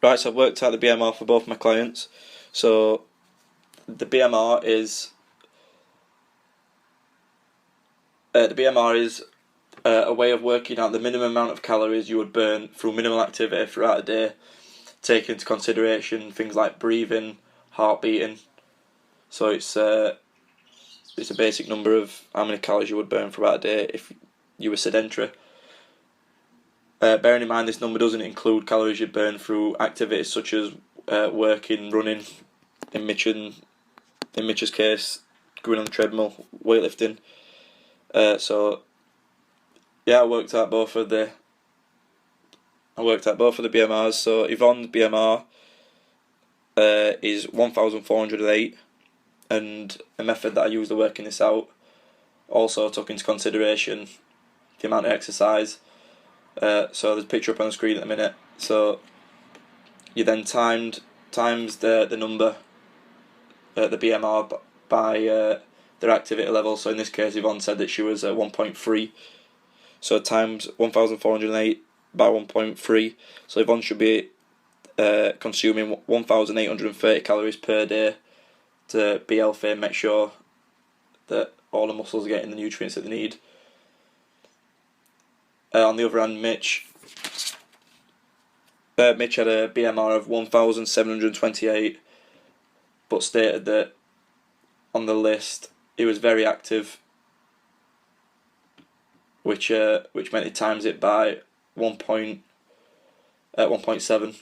Right, so I've worked out the BMR for both my clients. So the BMR is a way of working out the minimum amount of calories you would burn through minimal activity throughout a day, taking into consideration things like breathing, heart beating. So it's a basic number of how many calories you would burn throughout a day if you were sedentary. Bearing in mind this number doesn't include calories you burn through activities such as working, running, in Mitch's case, going on the treadmill, weightlifting. So yeah, I worked out both of the BMRs. So Yvonne's BMR is 1,408, and a method that I used to working this out also took into consideration the amount of exercise. So there's a picture up on the screen at the minute. So you then times the number, the BMR, by their activity level. So in this case, Yvonne said that she was 1.3. So times 1,408 by 1.3. So Yvonne should be consuming 1,830 calories per day to be healthy and make sure that all the muscles are getting the nutrients that they need. On the other hand, Mitch had a BMR of 1,728, but stated that on the list he was very active, which meant he times it by 1.7.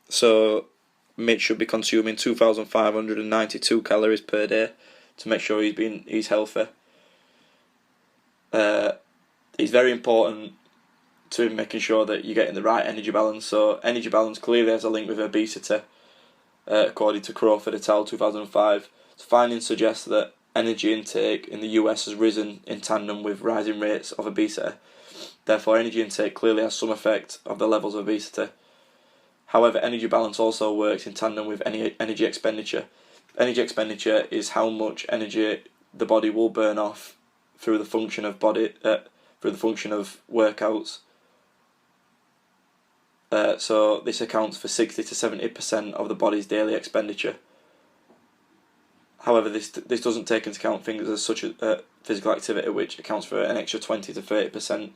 So Mitch should be consuming 2,592 calories per day to make sure he's healthy. It's very important to making sure that you're getting the right energy balance. So energy balance clearly has a link with obesity, according to CRAWFORD et al. 2005. So findings suggest that energy intake in the US has risen in tandem with rising rates of obesity. Therefore, energy intake clearly has some effect of the levels of obesity. However, energy balance also works in tandem with energy expenditure. Energy expenditure is how much energy the body will burn off through the function of workouts. So this accounts for 60 to 70% of the body's daily expenditure. However, this doesn't take into account things such as physical activity, which accounts for an extra 20 to 30%.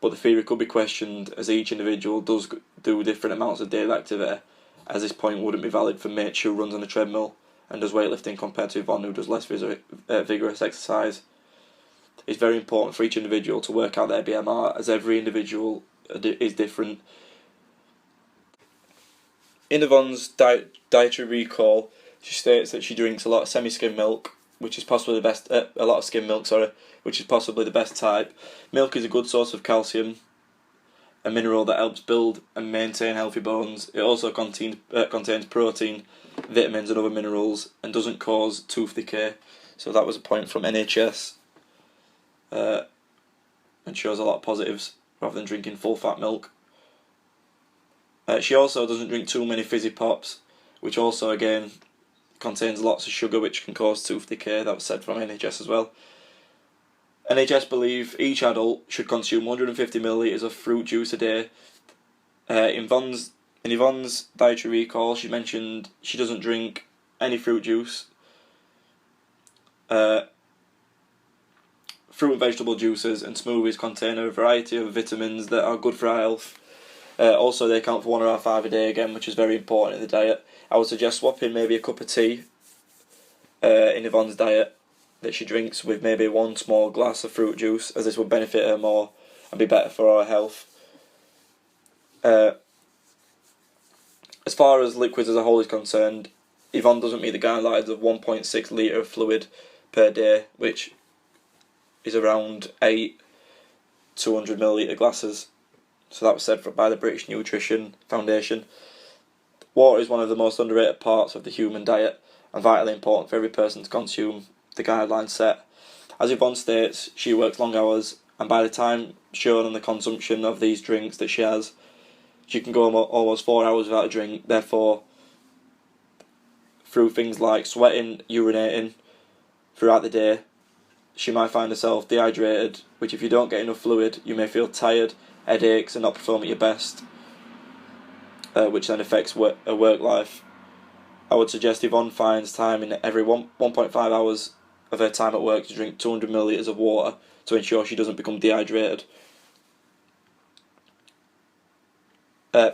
But the theory could be questioned, as each individual does do different amounts of daily activity, as this point wouldn't be valid for Mitch, who runs on a treadmill and does weightlifting, compared to Yvonne, who does less vigorous exercise. It's very important for each individual to work out their BMR, as every individual is different. In Yvonne's dietary recall, she states that she drinks a lot of semi-skim milk, which is possibly the best. A lot of skim milk, which is possibly the best type. Milk is a good source of calcium, a mineral that helps build and maintain healthy bones. It also contains protein, vitamins and other minerals, and doesn't cause tooth decay. So that was a point from NHS, and shows a lot of positives rather than drinking full-fat milk. She also doesn't drink too many fizzy pops, which also again contains lots of sugar, which can cause tooth decay. That was said from NHS as well. NHS believe each adult should consume 150 millilitres of fruit juice a day. In Yvonne's dietary recall, she mentioned she doesn't drink any fruit juice. Fruit and vegetable juices and smoothies contain a variety of vitamins that are good for our health. Also, they account for 1.5 hours a day again, which is very important in the diet. I would suggest swapping maybe a cup of tea in Yvonne's diet that she drinks with maybe one small glass of fruit juice, as this will benefit her more and be better for her health. As far as liquids as a whole is concerned, Yvonne doesn't meet the guidelines of 1.6 litre of fluid per day, which is around 8 200 millilitre glasses. So that was said by the British Nutrition Foundation. Water is one of the most underrated parts of the human diet and vitally important for every person to consume the guidelines set. As Yvonne states, she works long hours, and by the time shown on the consumption of these drinks that she has, she can go almost 4 hours without a drink. Therefore, through things like sweating, urinating throughout the day, she might find herself dehydrated, which if you don't get enough fluid, you may feel tired, headaches and not perform at your best. which then affects her work life. I would suggest Yvonne finds time in every 1.5 hours of her time at work to drink 200 millilitres of water to ensure she doesn't become dehydrated.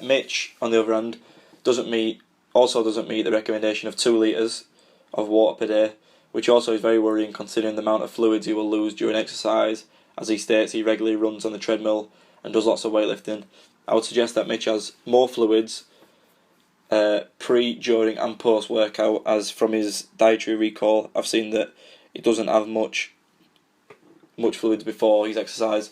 Mitch, on the other hand, doesn't meet the recommendation of 2 litres of water per day, which also is very worrying considering the amount of fluids he will lose during exercise, as he states he regularly runs on the treadmill and does lots of weightlifting. I would suggest that Mitch has more fluids pre, during and post workout, as from his dietary recall I've seen that he doesn't have much fluids before his exercise.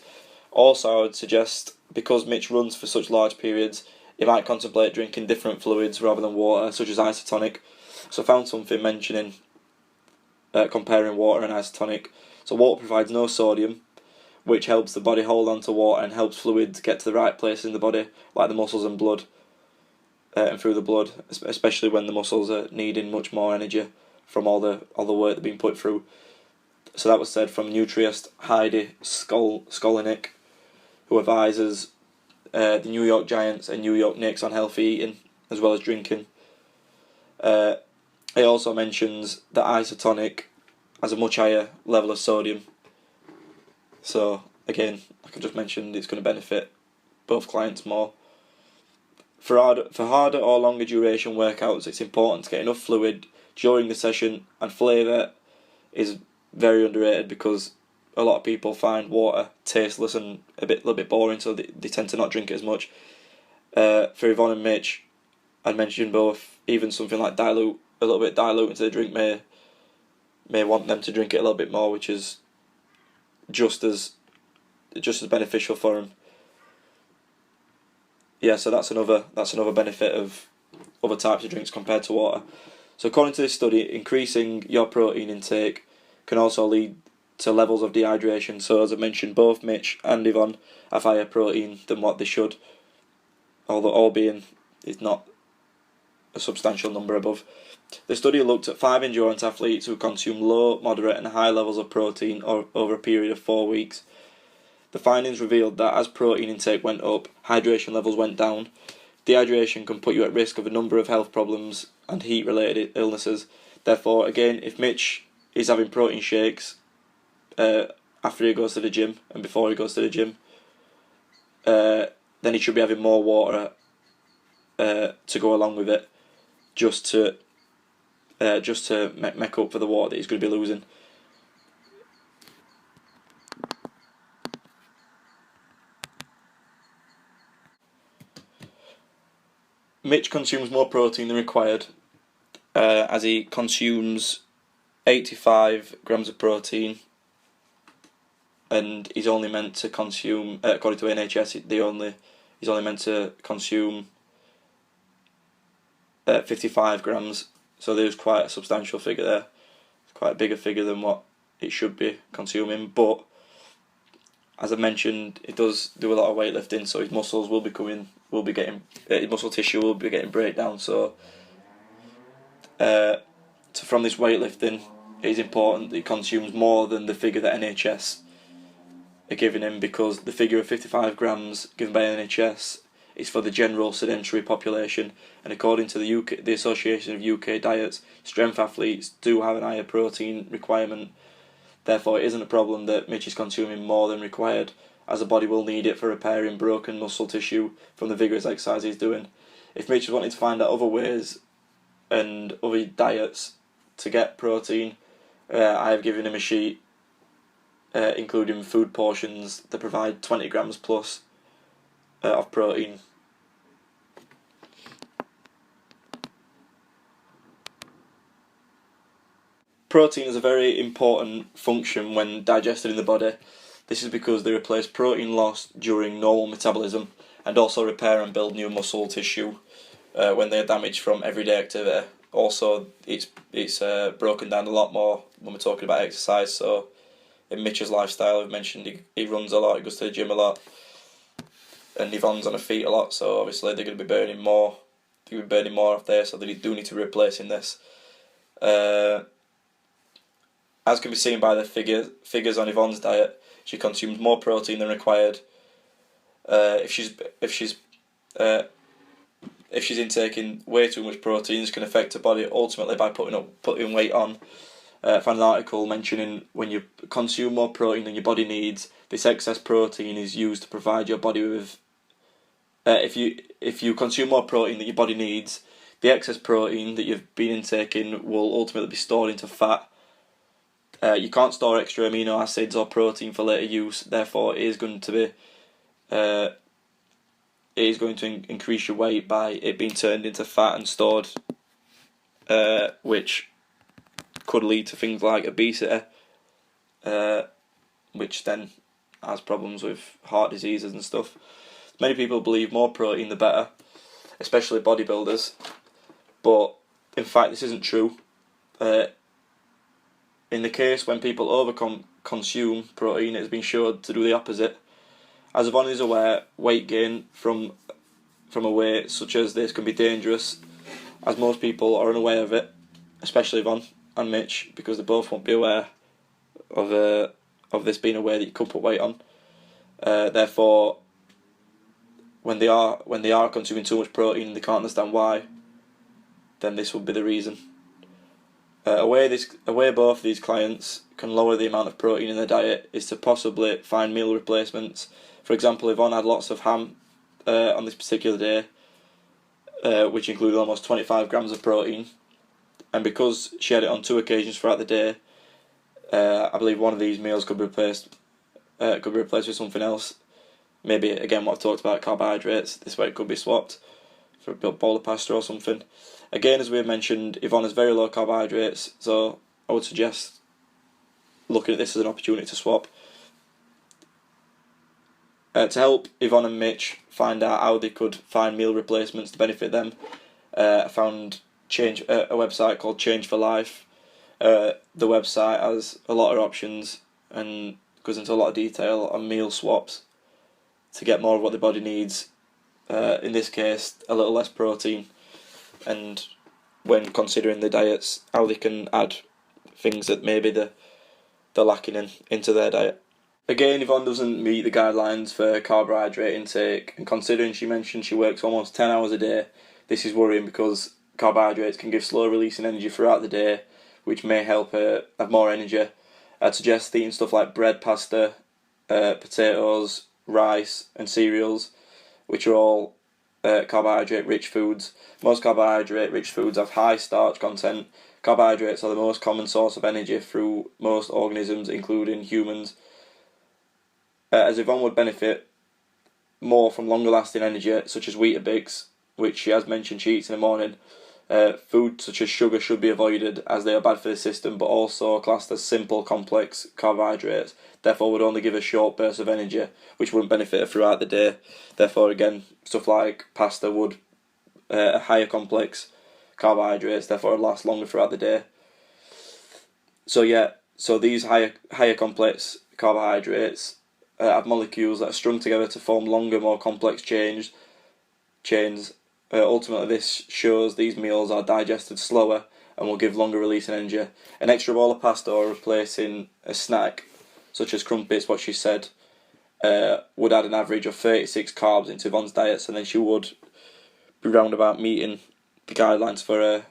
Also, I would suggest, because Mitch runs for such large periods, he might contemplate drinking different fluids rather than water, such as isotonic. So I found something mentioning comparing water and isotonic. So water provides no sodium, which helps the body hold on to water and helps fluids get to the right places in the body, like the muscles and blood, and through the blood, especially when the muscles are needing much more energy from all the work they're being put through. So that was said from nutriist Heidi Skolinick, who advises the New York Giants and New York Knicks on healthy eating as well as drinking. It also mentions that isotonic has a much higher level of sodium. So again, like I just mentioned, it's going to benefit both clients more. For harder or longer duration workouts, it's important to get enough fluid during the session, and flavour is very underrated because a lot of people find water tasteless and a little bit boring, so they tend to not drink it as much. For Yvonne and Mitch, I'd mention both. Even something like a little bit dilute into the drink may want them to drink it a little bit more, which is just as beneficial for them. Yeah, so that's another benefit of other types of drinks compared to water. So according to this study, increasing your protein intake can also lead to levels of dehydration. So as I mentioned, both Mitch and Yvonne have higher protein than what they should, although albeit it's not a substantial number above. The study looked at 5 endurance athletes who consumed low, moderate and high levels of protein over a period of 4 weeks. The findings revealed that as protein intake went up, hydration levels went down. Dehydration can put you at risk of a number of health problems and heat-related illnesses. Therefore, again, if Mitch is having protein shakes after he goes to the gym and before he goes to the gym, then he should be having more water to go along with it, just to make up for the water that he's going to be losing. Mitch consumes more protein than required, as he consumes 85 grams of protein, and he's only meant to consume, according to NHS, he's only meant to consume 55 grams. So there's quite a substantial figure there. It's quite a bigger figure than what it should be consuming. But as I mentioned, it does do a lot of weightlifting, so his muscles his muscle tissue will be getting breakdown. So from this weightlifting, it is important that he consumes more than the figure that NHS are giving him, because the figure of 55 grams given by NHS is for the general sedentary population, and according to the Association of UK Diets, strength athletes do have an higher protein requirement. Therefore, it isn't a problem that Mitch is consuming more than required, as the body will need it for repairing broken muscle tissue from the vigorous exercise he's doing. If Mitch is wanting to find out other ways and other diets to get protein, I have given him a sheet including food portions that provide 20 grams plus of protein. Protein is a very important function when digested in the body. This is because they replace protein lost during normal metabolism and also repair and build new muscle tissue when they are damaged from everyday activity. Also, it's broken down a lot more when we're talking about exercise. So in Mitch's lifestyle, I've mentioned he runs a lot, he goes to the gym a lot, and Yvonne's on her feet a lot, so obviously they're going to be burning more. They're going to be burning more off there, so they do need to be replacing this. As can be seen by the figures on Yvonne's diet, she consumes more protein than required. If she's if she's intaking way too much proteins, can affect her body ultimately by putting weight on. I found an article mentioning when you consume more protein than your body needs, this excess protein is used to provide your body with. If you consume more protein than your body needs, the excess protein that you've been intaking will ultimately be stored into fat. You can't store extra amino acids or protein for later use. Therefore, it is going to increase your weight by it being turned into fat and stored, which could lead to things like obesity, which then has problems with heart diseases and stuff. Many people believe more protein the better, especially bodybuilders, but in fact this isn't true. In the case when people consume protein, it has been shown to do the opposite. As Yvonne is aware, weight gain from a weight such as this can be dangerous, as most people are unaware of it, especially Yvonne and Mitch, because they both won't be aware of this being a way that you could put weight on. Therefore, when they are consuming too much protein and they can't understand why, then this would be the reason. A way both of these clients can lower the amount of protein in their diet is to possibly find meal replacements. For example, Yvonne had lots of ham on this particular day, which included almost 25 grams of protein, and because she had it on 2 occasions throughout the day, I believe one of these meals could be replaced with something else. Maybe again what I've talked about, carbohydrates. This way it could be swapped for a bowl of pasta or something. Again, as we have mentioned, Yvonne has very low carbohydrates, so I would suggest looking at this as an opportunity to swap. To help Yvonne and Mitch find out how they could find meal replacements to benefit them, I found a website called Change for Life. The website has a lot of options and goes into a lot of detail on meal swaps to get more of what the body needs. In this case, a little less protein, and when considering the diets, how they can add things that maybe they're lacking into their diet. Again, Yvonne doesn't meet the guidelines for carbohydrate intake, and considering she mentioned she works almost 10 hours a day, this is worrying because carbohydrates can give slow releasing energy throughout the day, which may help her have more energy. I'd suggest eating stuff like bread, pasta, potatoes, rice and cereals, which are all carbohydrate-rich foods. Most carbohydrate-rich foods have high starch content. Carbohydrates are the most common source of energy through most organisms, including humans. As Yvonne would benefit more from longer-lasting energy, such as Weetabix, which she has mentioned she eats in the morning, food such as sugar should be avoided as they are bad for the system, but also classed as simple, complex carbohydrates. Therefore, would only give a short burst of energy, which wouldn't benefit her throughout the day. Therefore, again, stuff like pasta would higher complex carbohydrates, therefore last longer throughout the day. So these higher complex carbohydrates have molecules that are strung together to form longer, more complex chains. Ultimately, this shows these meals are digested slower and will give longer release in energy. An extra bowl of pasta or replacing a snack, such as crumpets, what she said, would add an average of 36 carbs into Yvonne's diet, and then she would be round about meeting the guidelines for her,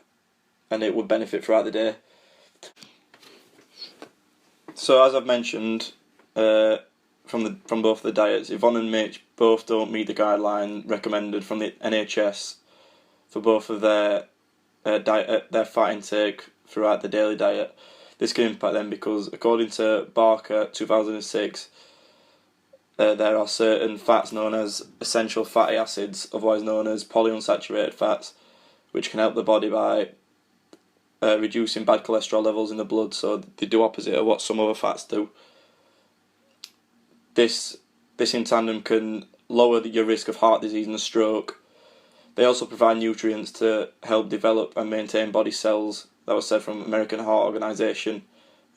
and it would benefit throughout the day. So as I've mentioned, from both the diets, Yvonne and Mitch both don't meet the guideline recommended from the NHS for both of their fat intake throughout the daily diet. This can impact them because, according to Barker 2006, there are certain fats known as essential fatty acids, otherwise known as polyunsaturated fats, which can help the body by reducing bad cholesterol levels in the blood, so they do opposite of what some other fats do. This in tandem can lower your risk of heart disease and stroke. They also provide nutrients to help develop and maintain body cells. That was said from American Heart Organization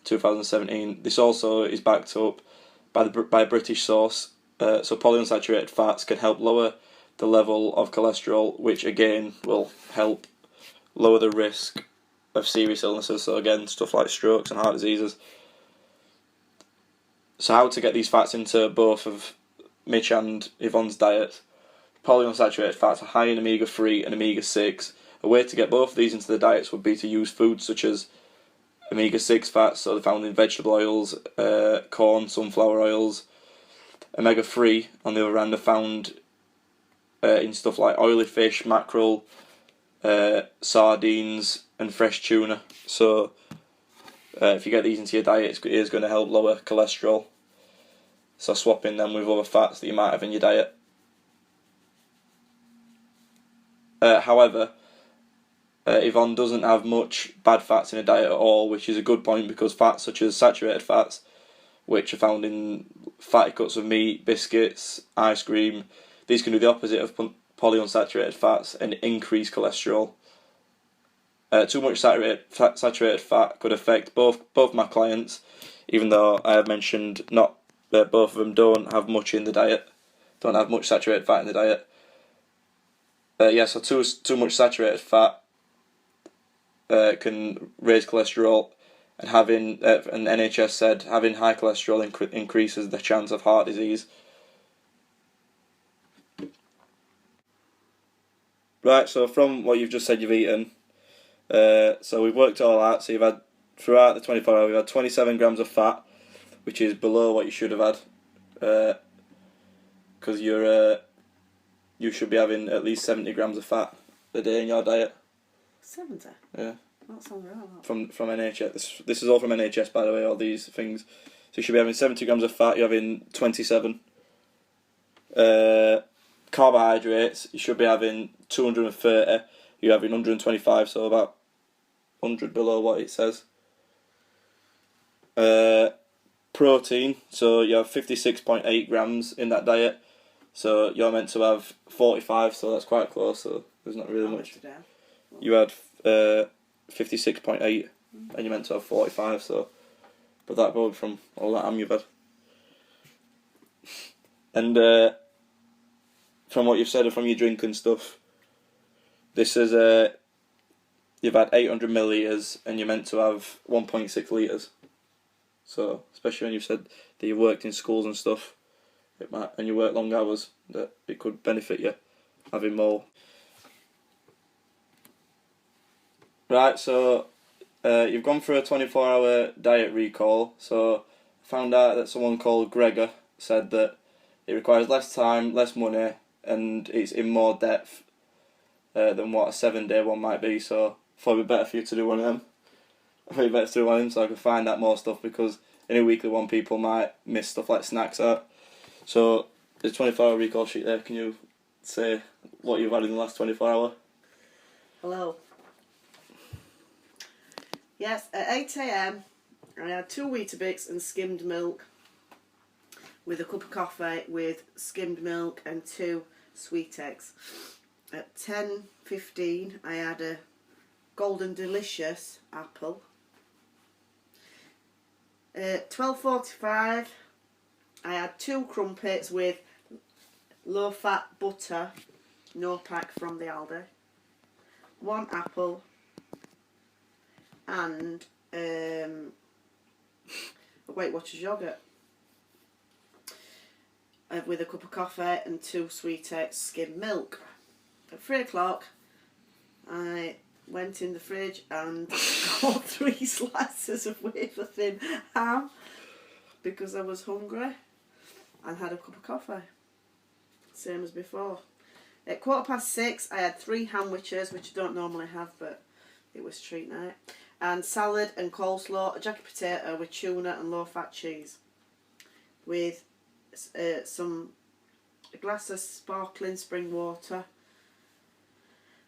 2017. This also is backed up by a British source. So polyunsaturated fats can help lower the level of cholesterol, which again will help lower the risk of serious illnesses. So again, stuff like strokes and heart diseases. So how to get these fats into both of Mitch and Yvonne's diet? polyunsaturated fats are high in omega-3 and omega-6. A way to get both of these into the diets would be to use foods such as omega-6 fats, so they're found in vegetable oils, corn, sunflower oils. Omega-3, on the other hand, are found in stuff like oily fish, mackerel, sardines, and fresh tuna. So if you get these into your diet, it is going to help lower cholesterol. So swapping them with other fats that you might have in your diet. However, Yvonne doesn't have much bad fats in her diet at all, which is a good point because fats such as saturated fats, which are found in fatty cuts of meat, biscuits, ice cream, these can do the opposite of polyunsaturated fats and increase cholesterol. Too much saturated fat could affect both my clients, even though I have mentioned not that both of them don't have much in the diet, don't have much saturated fat in the diet. So too much saturated fat can raise cholesterol, and having and NHS said having high cholesterol increases the chance of heart disease. Right, so from what you've just said you've eaten, so we've worked it all out. So you've had, throughout the 24 hours, you've had 27 grams of fat, which is below what you should have had, because you should be having at least 70 grams of fat a day in your diet. 70? Yeah. That sounds right. From NHS. This is all from NHS, by the way, all these things. So you should be having 70 grams of fat, you're having 27. Carbohydrates, you should be having 230, you're having 125, so about 100 below what it says. Protein, so you have 56.8 grams in that diet, so you're meant to have 45, so that's quite close, so there's not really much. You had 56.8 and you're meant to have 45, so, but that probably from all that you've had. And from what you've said and from your drink and stuff, this is you've had 800 millilitres and you're meant to have 1.6 litres. So especially when you've said that you worked in schools and stuff, it might, and you work long hours, that it could benefit you having more. Right, so you've gone through a 24-hour diet recall. So I found out that someone called Gregor said that it requires less time, less money, and it's in more depth than what a 7-day one might be. So I thought it'd be better for you to do one of them. I thought it'd be better to do one of them so I could find out more stuff, because in a weekly one people might miss stuff like snacks out. So there's a 24-hour recall sheet there. Can you say what you've had in the last 24 hours? Hello. Yes, at 8 AM I had 2 Weetabix and skimmed milk with a cup of coffee with skimmed milk and 2 sweet eggs. At 10:15 I had a Golden Delicious apple. At 12:45 I had 2 crumpets with low fat butter, no pack from the Aldi, 1 apple, and a Weight Watchers yoghurt with a cup of coffee and 2 sweet eggs, skimmed milk. At 3 o'clock I went in the fridge and got 3 slices of wafer thin ham because I was hungry, and had a cup of coffee, same as before. At 6:15 I had 3 sandwiches, which I don't normally have, but it was treat night, and salad and coleslaw, a jacket potato with tuna and low fat cheese, with a glass of sparkling spring water.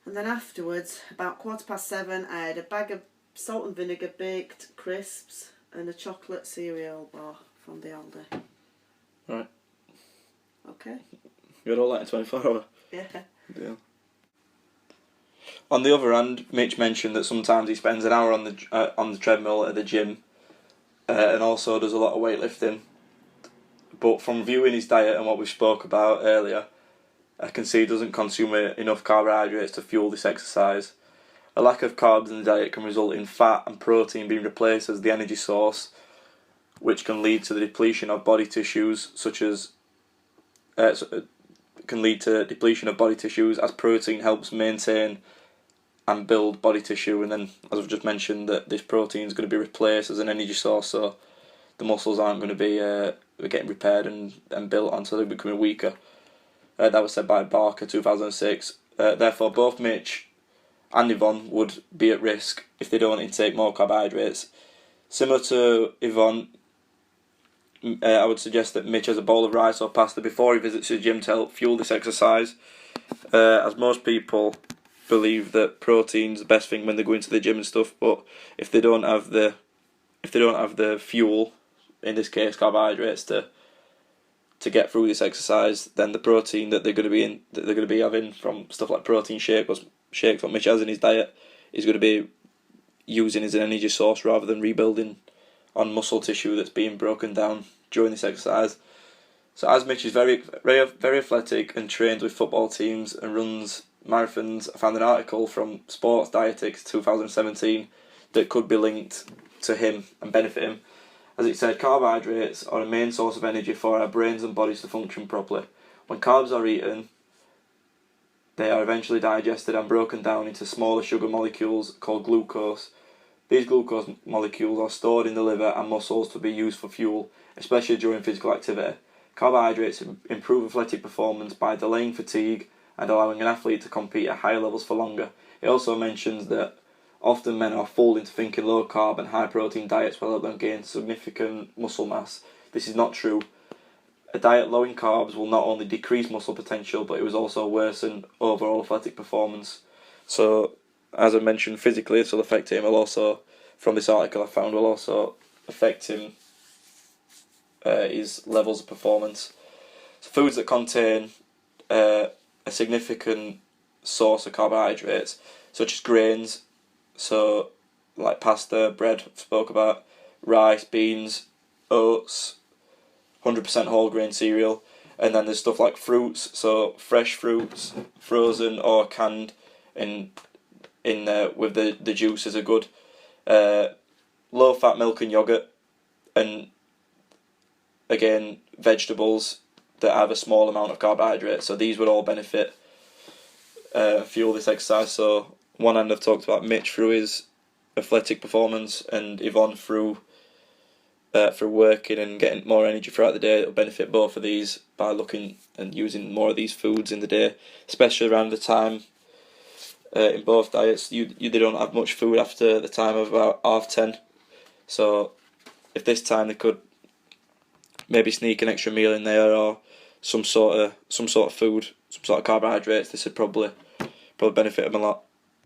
And then afterwards, about 7:15, I had a bag of salt and vinegar baked crisps and a chocolate cereal bar from the Aldi. Right. Okay. You had all that in 24 hours? Yeah. Yeah. On the other hand, Mitch mentioned that sometimes he spends an hour on the treadmill at the gym, and also does a lot of weightlifting. But from viewing his diet and what we spoke about earlier, I can see he doesn't consume enough carbohydrates to fuel this exercise. A lack of carbs in the diet can result in fat and protein being replaced as the energy source, which can lead to the depletion of body tissues such as can lead to depletion of body tissues, as protein helps maintain and build body tissue, and then, as I've just mentioned, that this protein is going to be replaced as an energy source, so the muscles aren't going to be getting repaired and built until they're becoming weaker. That was said by Barker, 2006. Therefore, both Mitch and Yvonne would be at risk if they don't intake more carbohydrates. Similar to Yvonne, I would suggest that Mitch has a bowl of rice or pasta before he visits the gym to help fuel this exercise, as most people believe that protein's the best thing when they go into the gym and stuff. But if they don't have the fuel, in this case carbohydrates, to get through this exercise, then the protein that they're going to be having from stuff like protein shakes what Mitch has in his diet is going to be using as an energy source rather than rebuilding on muscle tissue that's being broken down during this exercise. So as Mitch is very athletic and trains with football teams and runs marathons, I found an article from Sports Dietetics 2017 that could be linked to him and benefit him. As it said, carbohydrates are a main source of energy for our brains and bodies to function properly. When carbs are eaten, they are eventually digested and broken down into smaller sugar molecules called glucose. These glucose molecules are stored in the liver and muscles to be used for fuel, especially during physical activity. Carbohydrates improve athletic performance by delaying fatigue and allowing an athlete to compete at higher levels for longer. It also mentions that often men are fooled into thinking low carb and high protein diets will help them gain significant muscle mass. This is not true. A diet low in carbs will not only decrease muscle potential, but it will also worsen overall athletic performance. So, as I mentioned, physically it will affect him. Will also, from this article I found, will also affect him, his levels of performance. So foods that contain a significant source of carbohydrates, such as grains, so like pasta, bread, spoke about, rice, beans, oats, 100% whole grain cereal, and then there's stuff like fruits, so fresh fruits, frozen or canned, with the juices are good. Low fat milk and yogurt, and again vegetables that have a small amount of carbohydrates. So these would all benefit fuel this exercise. So one hand I've talked about Mitch through his athletic performance, and Yvonne through working and getting more energy throughout the day. It'll benefit both of these by looking and using more of these foods in the day, especially around the time in both diets they don't have much food after the time of about 10:30. So if this time they could maybe sneak an extra meal in there, or some sort of food, some sort of carbohydrates, this would probably benefit them a lot.